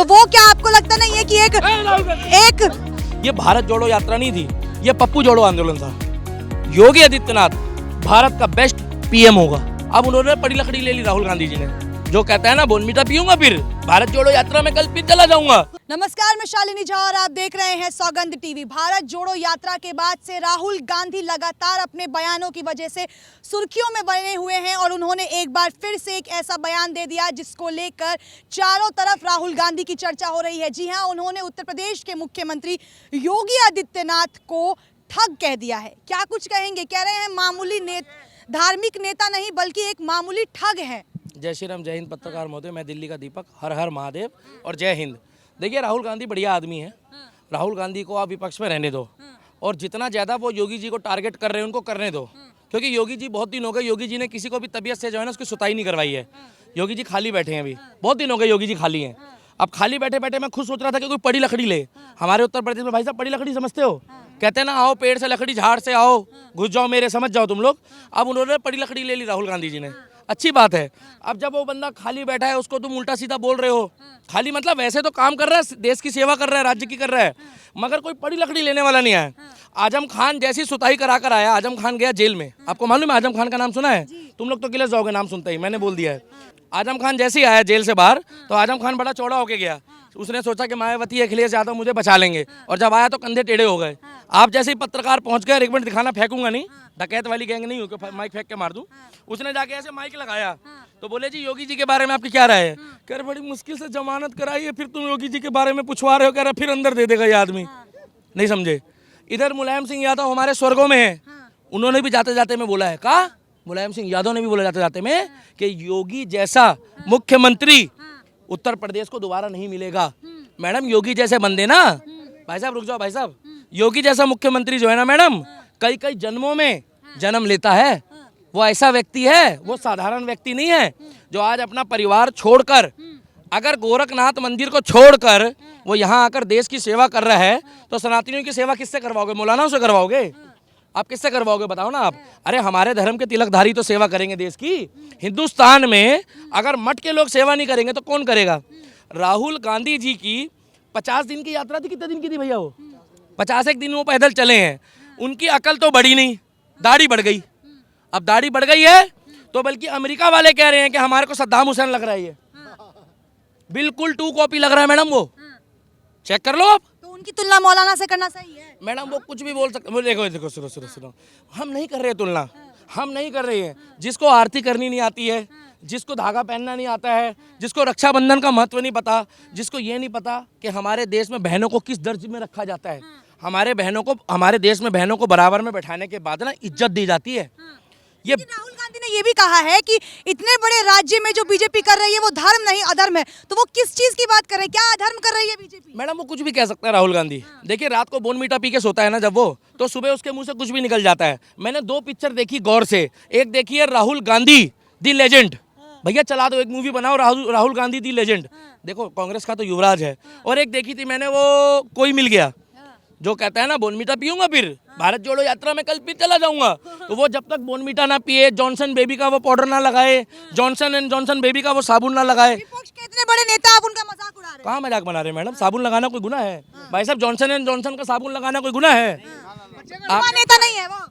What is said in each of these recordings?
तो वो क्या आपको लगता नहीं है कि एक ये भारत जोड़ो यात्रा नहीं थी, ये पप्पू जोड़ो आंदोलन था। योगी आदित्यनाथ भारत का बेस्ट पीएम होगा। अब उन्होंने पड़ी लकड़ी ले ली राहुल गांधी जी ने, जो कहता है ना बोनमीटा पीऊंगा फिर भारत जोड़ो यात्रा में कल फिर चला जाऊंगा। नमस्कार, मैं शालिनी झा और आप देख रहे हैं सौगंध टीवी। भारत जोड़ो यात्रा के बाद से राहुल गांधी लगातार अपने बयानों की वजह से सुर्खियों में बने हुए हैं और उन्होंने एक बार फिर से एक ऐसा बयान दे दिया जिसको लेकर चारों तरफ राहुल गांधी की चर्चा हो रही है। जी हां, उन्होंने उत्तर प्रदेश के मुख्यमंत्री योगी आदित्यनाथ को ठग कह दिया है। क्या कुछ कहेंगे? कह रहे हैं मामूली धार्मिक नेता नहीं बल्कि एक मामूली ठग है। जय श्री राम, जय हिंद पत्रकार महोदय, मैं दिल्ली का दीपक, हर हर महादेव और जय हिंद। देखिए, राहुल गांधी बढ़िया आदमी है। राहुल गांधी को आप विपक्ष में रहने दो और जितना ज़्यादा वो योगी जी को टारगेट कर रहे हैं उनको करने दो, क्योंकि योगी जी बहुत दिन हो गए, योगी जी ने किसी को भी तबीयत से जो है ना उसकी सुताई नहीं करवाई है। योगी जी खाली बैठे हैं, अभी बहुत दिन हो गए योगी जी खाली हैं। अब खाली बैठे बैठे मैं खुद सोच रहा था कि कोई पड़ी लकड़ी ले। हमारे उत्तर प्रदेश में भाई साहब पड़ी लकड़ी समझते हो? कहते हैं ना, आओ पेड़ से लकड़ी, झाड़ से आओ, घुस जाओ मेरे, समझ जाओ तुम लोग। अब उन्होंने पड़ी लकड़ी ले ली राहुल गांधी जी ने, अच्छी बात है। अब जब वो बंदा खाली बैठा है उसको तुम उल्टा सीधा बोल रहे हो। खाली मतलब वैसे तो काम कर रहा है, देश की सेवा कर रहा है, राज्य की कर रहा है, मगर कोई पड़ी लकड़ी लेने वाला नहीं है। आजम खान जैसी सुताई करा कर आया, आजम खान गया जेल में। आपको मालूम है आजम खान का नाम सुना है? तुम लोग तो गिले जाओगे नाम सुनते ही, मैंने बोल दिया है। आजम खान जैसे ही आया जेल से बाहर तो आजम खान बड़ा चौड़ा होके गया। उसने सोचा कि मायावती अखिलेश यादव मुझे बचा लेंगे, और जब आया तो कंधे टेढ़े हो गए। आप जैसे ही पत्रकार पहुंच गए, एक मिनट दिखाना, फेंकूंगा नहीं, डकैत वाली गैंग नहीं हो कि माइक फेंक के मार दूं। उसने जाके ऐसे माइक लगाया तो बोले जी योगी जी के बारे में आपकी क्या राय है? कह रहे बड़ी मुश्किल से जमानत कराई है, फिर तुम योगी जी के बारे में पूछवा रहे हो। कह रहे फिर अंदर दे देगा ये आदमी, नहीं समझे। इधर मुलायम सिंह यादव हमारे स्वर्गों में है, उन्होंने भी जाते जाते में बोला है, कहा मुलायम सिंह यादव ने भी बोला जाते जाते में कि योगी जैसा मुख्यमंत्री उत्तर प्रदेश को दोबारा नहीं मिलेगा। मैडम योगी जैसे बंदे ना, भाई साहब रुक जाओ भाई साहब, योगी जैसा मुख्यमंत्री जो है ना मैडम, कई कई जन्मों में जन्म लेता है। वो ऐसा व्यक्ति है, वो साधारण व्यक्ति नहीं है जो आज अपना परिवार छोड़कर, अगर गोरखनाथ मंदिर को छोड़कर वो यहाँ आकर देश की सेवा कर रहा है, तो सनातनियों की सेवा किससे करवाओगे? मौलानाओं से करवाओगे? आप किससे करवाओगे बताओ ना आप? अरे हमारे धर्म के तिलकधारी तो सेवा करेंगे देश की। हिंदुस्तान में अगर मठ के लोग सेवा नहीं करेंगे तो कौन करेगा? राहुल गांधी जी की 50 दिन की यात्रा थी, कितने दिन की थी भैया? वो 51 दिन वो पैदल चले हैं। उनकी अकल तो बढ़ी नहीं, दाढ़ी बढ़ गई। अब दाढ़ी बढ़ गई है तो बल्कि अमेरिका वाले कह रहे हैं कि हमारे को सद्दाम हुसैन लग रहा है। ये बिल्कुल 2 कॉपी लग रहा है मैडम, वो चेक कर लो आप। तो उनकी तुलना मौलाना से करना सही है? मैडम वो कुछ भी बोल सकते। देखो देखो, सुनो सुनो सुनो, हम नहीं कर रहे तुलना, हम नहीं कर रहे हैं। जिसको आरती करनी नहीं आती है, जिसको धागा पहनना नहीं आता है, जिसको रक्षाबंधन का महत्व नहीं पता, जिसको ये नहीं पता कि हमारे देश में बहनों को किस दर्जे में रखा जाता है, हमारे बहनों को, हमारे देश में बहनों को बराबर में बैठाने के बाद ना इज्जत दी जाती है। ये राहुल गांधी ने ये भी कहा है कि इतने बड़े राज्य में जो बीजेपी कर रही है वो धर्म नहीं अधर्म है। तो वो किस चीज की बात कर रहे हैं? क्या अधर्म कर रही है बीजेपी? मैडम वो कुछ भी कह सकता है राहुल गांधी। देखिए रात को बोनमीटा पी के सोता है ना जब वो, तो सुबह उसके मुंह से कुछ भी निकल जाता है। मैंने 2 पिक्चर देखी गौर से, एक देखी है राहुल गांधी दी लेजेंड, भैया चला दो एक मूवी बनाओ राहुल गांधी दी लेजेंड, देखो कांग्रेस का तो युवराज है। और एक देखी थी मैंने वो कोई मिल गया, जो कहता है ना बोनमीटा पीऊंगा फिर भारत जोड़ो यात्रा में कल फिर चला जाऊंगा। तो वो जब तक बोनमीटा ना पिए, जॉनसन बेबी का वो पाउडर ना लगाए, जॉनसन एंड जॉनसन बेबी का वो साबुन ना लगाए। विपक्ष के इतने बड़े नेता आप उनका मजाक उड़ा रहे हैं। कहाँ मजाक बना रहे हैं मैडम? साबुन लगाना कोई गुनाह है? भाई साहब जॉनसन एंड जॉनसन का साबुन लगाना कोई गुनाह है? आप नेता नहीं है वो,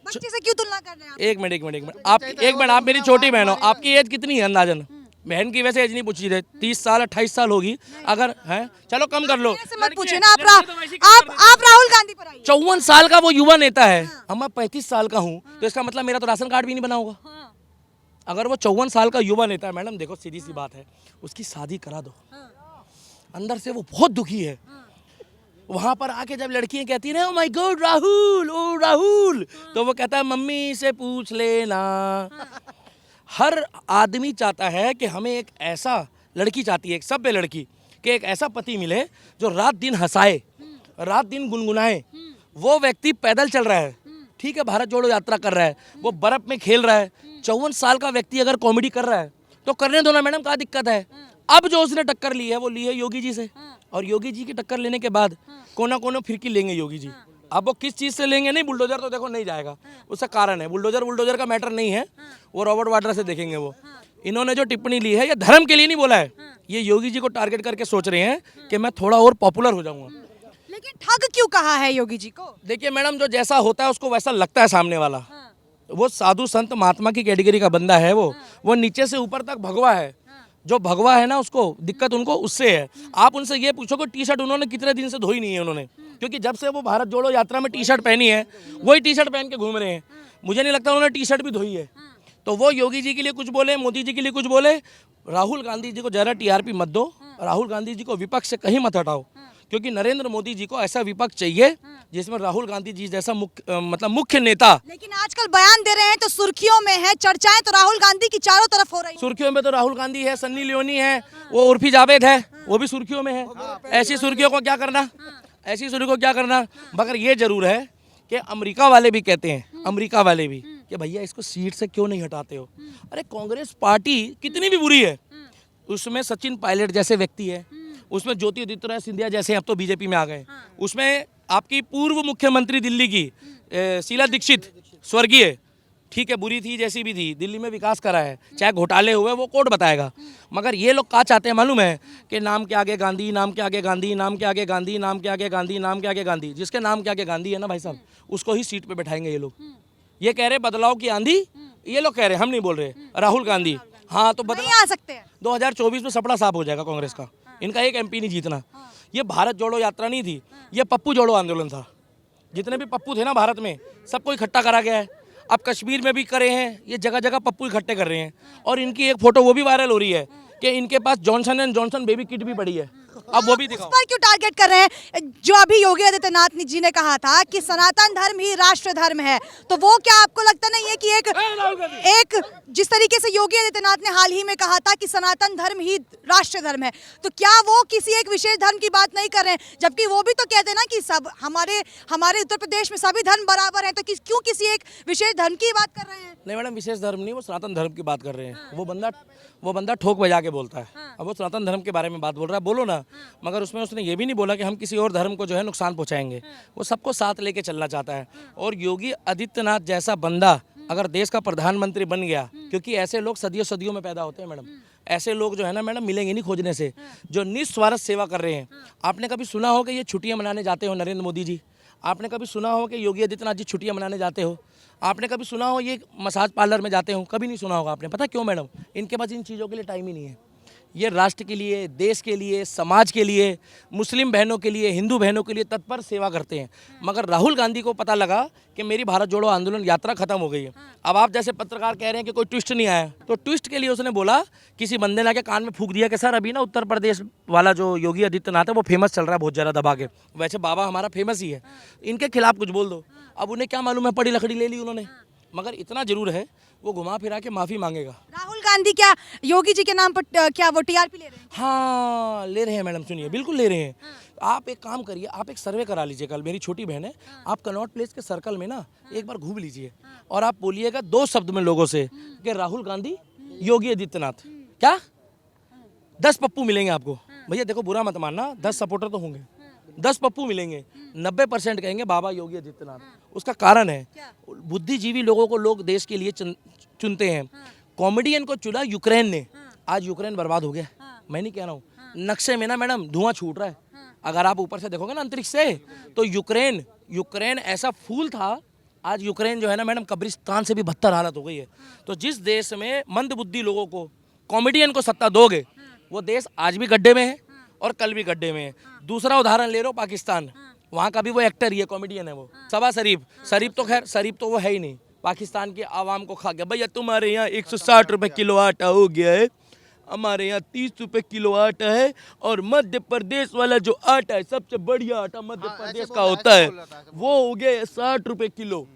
बच्चे से क्यों तुलना कर रहे हैं आप? एक मिनट आप मेरी छोटी बहन हो, आपकी एज कितनी है अंदाजन? बहन की वैसे एज नहीं पूछी थे, 30 साल 28 साल होगी अगर है, चलो कम कर लो। ऐसे मत पूछिए ना, आप राहुल गांधी पर आइए। 54 साल का वो युवा नेता है, अब मैं 35 साल का हूँ, तो इसका मतलब मेरा तो राशन कार्ड भी नहीं बना होगा। अगर वो 54 साल का युवा नेता है, मैडम देखो सीधी सी बात है, उसकी शादी करा दो। अंदर से वो बहुत दुखी है। वहां पर आके जब लड़कियां कहती है ओ माय गॉड राहुल, ओ राहुल, तो वो कहता है मम्मी से पूछ लेना। हर आदमी चाहता है कि हमें एक ऐसा लड़की चाहती है, एक सभ्य लड़की, कि एक ऐसा पति मिले जो रात दिन हंसाए, रात दिन गुनगुनाए। वो व्यक्ति पैदल चल रहा है, ठीक है, भारत जोड़ो यात्रा कर रहा है, वो बर्फ में खेल रहा है। 54 साल का व्यक्ति अगर कॉमेडी कर रहा है तो करने दो ना मैडम, क्या दिक्कत है? अब जो उसने टक्कर ली है वो ली है योगी जी से, और योगी जी की टक्कर लेने के बाद कोना कोना फिरकी लेंगे योगी जी। अब वो किस चीज़ से लेंगे? नहीं, बुलडोजर तो देखो नहीं जाएगा, उसका कारण है, बुलडोजर का मैटर नहीं है, वो रॉबर्ट वाड्रा से देखेंगे वो। इन्होंने जो टिप्पणी ली है ये धर्म के लिए नहीं बोला है, ये योगी जी को टारगेट करके सोच रहे हैं कि मैं थोड़ा और पॉपुलर हो जाऊंगा। लेकिन ठग क्यों कहा है योगी जी को? देखिए मैडम, जो जैसा होता है उसको वैसा लगता है सामने वाला। वो साधु संत महात्मा की कैटेगरी का बंदा है, वो नीचे से ऊपर तक भगवा है। जो भगवा है ना, उसको दिक्कत उनको उससे है। आप उनसे ये पूछो कि टी शर्ट उन्होंने कितने दिन से धोई नहीं है उन्होंने, क्योंकि जब से वो भारत जोड़ो यात्रा में टी शर्ट पहनी है वही टी शर्ट पहन के घूम रहे हैं। मुझे नहीं लगता उन्होंने टी शर्ट भी धोई है। तो वो योगी जी के लिए कुछ बोले, मोदी जी के लिए कुछ बोले, राहुल गांधी जी को जरा टीआरपी मत दो, राहुल गांधी जी को विपक्ष से कहीं मत हटाओ, क्योंकि नरेंद्र मोदी जी को ऐसा विपक्ष चाहिए जिसमें राहुल गांधी जी जैसा मुख्य नेता। लेकिन आजकल बयान दे रहे हैं तो सुर्खियों में है, चर्चाएं तो राहुल गांधी की चारों तरफ हो रही हैं। सुर्खियों में तो राहुल गांधी है, सन्नी लियोनी है, वो उर्फी जावेद है, वो भी सुर्खियों में है। ऐसी सुर्खियों को क्या करना, ऐसी सुर्खियों को क्या करना। मगर ये जरूर है कि अमेरिका वाले भी कहते हैं, अमेरिका वाले भी, कि भैया इसको सीट से क्यों नहीं हटाते हो। अरे कांग्रेस पार्टी कितनी भी बुरी है, उसमें सचिन पायलट जैसे व्यक्ति है, उसमें ज्योतिरादित्य सिंधिया जैसे, अब तो बीजेपी में आ गए, उसमें आपकी पूर्व मुख्यमंत्री दिल्ली की शीला दीक्षित, स्वर्गीय, ठीक है बुरी थी जैसी भी थी, दिल्ली में विकास करा है, चाहे घोटाले हुए वो कोर्ट बताएगा। मगर ये लोग क्या चाहते हैं मालूम है, कि नाम के आगे गांधी, नाम के आगे गांधी, नाम के आगे गांधी, नाम के आगे गांधी, नाम के आगे गांधी। जिसके नाम के आगे गांधी है ना भाई साहब, उसको ही सीट पे बैठाएंगे ये लोग। ये कह रहे बदलाव की आंधी, ये लोग कह रहे, हम नहीं बोल रहे, राहुल गांधी। हाँ तो नहीं आ सकते हैं। 2024 में सपड़ा साफ हो जाएगा कांग्रेस का, इनका एक एमपी नहीं जीतना। ये भारत जोड़ो यात्रा नहीं थी, ये पप्पू जोड़ो आंदोलन था। जितने भी पप्पू थे ना भारत में, सबको इकट्ठा करा गया है। अब कश्मीर में भी करे हैं, ये जगह जगह पप्पू इकट्ठे कर रहे हैं। और इनकी एक फोटो वो भी वायरल हो रही है कि इनके पास Johnson and Johnson baby kit भी पड़ी है। अब वो भी दिखाओ। उस पर क्यों टारगेट कर रहे हैं? जो अभी योगी आदित्यनाथ जी ने कहा था कि सनातन धर्म ही राष्ट्र धर्म है, तो वो क्या आपको लगता नहीं है कि एक जिस तरीके से योगी आदित्यनाथ ने हाल ही में कहा था कि सनातन धर्म ही राष्ट्र धर्म है, तो क्या वो किसी एक विशेष धर्म की बात नहीं कर रहे हैं? जबकि वो भी तो कहते हैं ना कि सब हमारे उत्तर प्रदेश में सभी धर्म बराबर हैं, तो क्यों किसी एक विशेष धर्म की बात कर रहे हैं? नहीं मैडम, विशेष धर्म नहीं, वो सनातन धर्म की बात कर रहे हैं। वो बंदा ठोक बजा के बोलता है। अब वो सनातन धर्म के बारे में बात बोल रहा है, बोलो ना। मगर उसमें उसने ये भी नहीं बोला कि हम किसी और धर्म को जो है नुकसान पहुंचाएंगे। वो सबको साथ लेके चलना चाहता है। और योगी आदित्यनाथ जैसा बंदा अगर देश का प्रधानमंत्री बन गया, क्योंकि ऐसे लोग सदियों सदियों में पैदा होते हैं मैडम, ऐसे लोग जो है ना मैडम मिलेंगे नहीं खोजने से, जो निस्वार्थ सेवा कर रहे हैं। आपने कभी सुना हो कि ये छुट्टियां मनाने जाते हो नरेंद्र मोदी जी? आपने कभी सुना हो कि योगी आदित्यनाथ जी छुट्टियां मनाने जाते हो? आपने कभी सुना हो ये मसाज पार्लर में जाते हो? कभी नहीं सुना होगा आपने। पता क्यों मैडम? इनके पास इन चीज़ों के लिए टाइम ही नहीं है। ये राष्ट्र के लिए, देश के लिए, समाज के लिए, मुस्लिम बहनों के लिए, हिंदू बहनों के लिए तत्पर सेवा करते हैं। मगर राहुल गांधी को पता लगा कि मेरी भारत जोड़ो आंदोलन यात्रा खत्म हो गई है। अब आप जैसे पत्रकार कह रहे हैं कि कोई ट्विस्ट नहीं आया, तो ट्विस्ट के लिए उसने बोला, किसी बंदे ने के कान में फूंक दिया कि सर अभी ना उत्तर प्रदेश वाला जो योगी आदित्यनाथ है वो फेमस चल रहा है बहुत ज़्यादा दबा के। वैसे बाबा हमारा फेमस ही है, इनके खिलाफ कुछ बोल दो। अब उन्हें क्या मालूम है, पड़ी लकड़ी ले ली उन्होंने। मगर इतना जरूर है, वो घुमा फिरा के माफ़ी मांगेगा। राहुल गांधी क्या योगी जी के नाम पर क्या वो टीआरपी ले रहे हैं? हाँ ले रहे हैं मैडम, सुनिए, बिल्कुल ले रहे हैं। आप एक काम करिए, आप एक सर्वे करा लीजिए। कल मेरी छोटी बहन है, आप कनॉट प्लेस के सर्कल में ना एक बार घूम लीजिए और आप बोलिएगा 2 शब्द में लोगों से कि राहुल गांधी, योगी आदित्यनाथ, क्या 10 पप्पू मिलेंगे आपको। भैया देखो, बुरा मत मानना, 10 सपोर्टर तो होंगे, 10 पप्पू मिलेंगे, 90% कहेंगे बाबा योगी आदित्यनाथ। उसका कारण है, बुद्धिजीवी लोगों को लोग देश के लिए चुनते हैं। कॉमेडियन को चुना यूक्रेन ने, आज यूक्रेन बर्बाद हो गया। मैं नहीं कह रहा हूँ, नक्शे में ना मैडम धुआं छूट रहा है। अगर आप ऊपर से देखोगे ना अंतरिक्ष से, तो यूक्रेन ऐसा फूल था, आज यूक्रेन जो है ना मैडम कब्रिस्तान से भी बदतर हालत हो गई है। तो जिस देश में मंदबुद्धि लोगों को, कॉमेडियन को सत्ता दोगे, वो देश आज भी गड्ढे में है और कल भी गड्ढे में है। दूसरा उदाहरण ले लो, पाकिस्तान, वहाँ का भी वो एक्टर ही है, कॉमेडियन है वो, सबा शरीफ तो खैर शरीफ तो वो है ही नहीं, पाकिस्तान की आवाम को खा गया। भैया तुम्हारे यहाँ 160 रुपये किलो आटा हो गया है, हमारे यहाँ 30 रुपये किलो आटा है, और मध्य प्रदेश वाला जो आटा है, सबसे बढ़िया आटा मध्य प्रदेश का होता है, वो हो गया 60 रुपये किलो।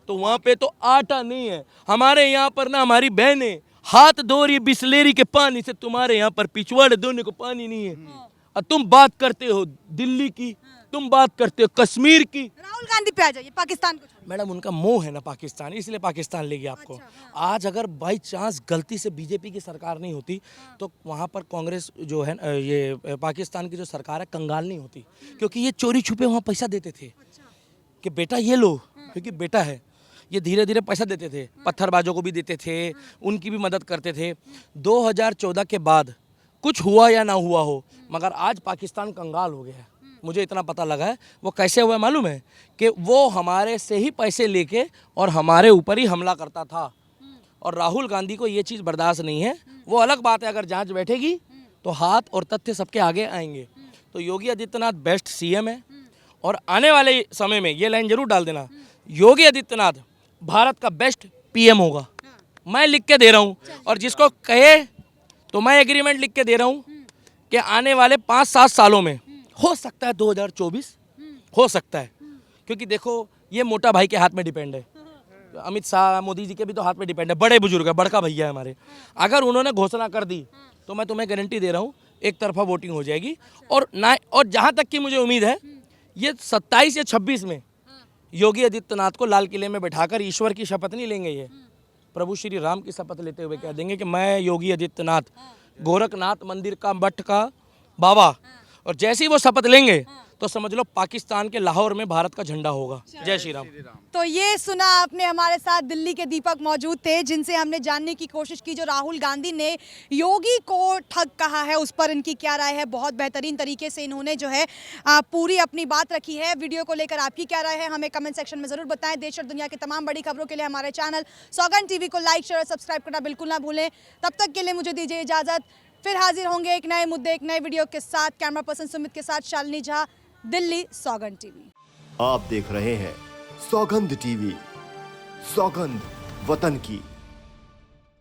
तो वहाँ पे तो आटा नहीं है। हमारे यहाँ पर ना हमारी बहनें हाथ धो रही बिस्लेरी के पानी से, तुम्हारे यहाँ पर पिछवाड़े धोने को पानी नहीं है। और तुम बात करते हो दिल्ली की, तुम बात करते हो कश्मीर की। राहुल गांधी पे आ जाइए, पाकिस्तान को छोड़िए। मैडम उनका मोह है ना पाकिस्तान, इसलिए पाकिस्तान ले गया आपको। आज अगर बाई चांस गलती से बीजेपी की सरकार नहीं होती, तो वहाँ पर कांग्रेस जो है ये पाकिस्तान की जो सरकार है कंगाल नहीं होती, क्योंकि ये चोरी छुपे वहाँ पैसा देते थे कि बेटा ये लो, क्योंकि बेटा है। ये धीरे धीरे पैसा देते थे, पत्थरबाजों को भी देते थे, उनकी भी मदद करते थे। 2014 के बाद कुछ हुआ या ना हुआ हो, मगर आज पाकिस्तान कंगाल हो गया है। मुझे इतना पता लगा है। वो कैसे हुआ मालूम है कि वो हमारे से ही पैसे लेके और हमारे ऊपर ही हमला करता था। और राहुल गांधी को ये चीज़ बर्दाश्त नहीं है। वो अलग बात है, अगर जांच बैठेगी तो हाथ और तथ्य सबके आगे आएंगे। तो योगी आदित्यनाथ बेस्ट सीएम है और आने वाले समय में ये लाइन जरूर डाल देना, योगी आदित्यनाथ भारत का बेस्ट पीएम होगा। मैं लिख के दे रहा हूँ, और जिसको कहे तो मैं एग्रीमेंट लिख के दे रहा हूँ कि आने वाले 5-7 सालों में हो सकता है 2024 हो सकता है, क्योंकि देखो ये मोटा भाई के हाथ में डिपेंड है। अमित शाह, मोदी जी के भी तो हाथ में डिपेंड है, बड़े बुजुर्ग है, बड़का भैया है हमारे। अगर उन्होंने घोषणा कर दी तो मैं तुम्हें गारंटी दे रहा हूँ एक तरफा वोटिंग हो जाएगी। और जहाँ तक की मुझे उम्मीद है, ये 27 या 26 में योगी आदित्यनाथ को लाल किले में बैठाकर ईश्वर की शपथ नहीं लेंगे, ये प्रभु श्री राम की शपथ लेते हुए कह देंगे कि मैं योगी आदित्यनाथ गोरखनाथ मंदिर का मठ का बाबा। और जैसे ही वो शपथ लेंगे तो समझ लो पाकिस्तान के लाहौर में भारत का झंडा होगा। जय श्री राम। तो ये सुना आपने, हमारे साथ दिल्ली के दीपक मौजूद थे, जिनसे हमने जानने की कोशिश की जो राहुल गांधी ने योगी को ठग कहा है उस पर इनकी क्या राय है। बहुत बेहतरीन तरीके से इन्होंने जो है पूरी अपनी बात रखी है। वीडियो को लेकर आपकी क्या राय है हमें कमेंट सेक्शन में जरूर बताएं। देश और दुनिया की तमाम बड़ी खबरों के लिए हमारे चैनल सौगंध टीवी को लाइक, शेयर और सब्सक्राइब करना बिल्कुल ना भूलें। तब तक के लिए मुझे दीजिए इजाजत, फिर हाजिर होंगे एक नए मुद्दे, एक नए वीडियो के साथ। कैमरा पर्सन सुमित के साथ शालिनी झा, दिल्ली, सौगंध टीवी। आप देख रहे हैं सौगंध टीवी, सौगंध वतन की।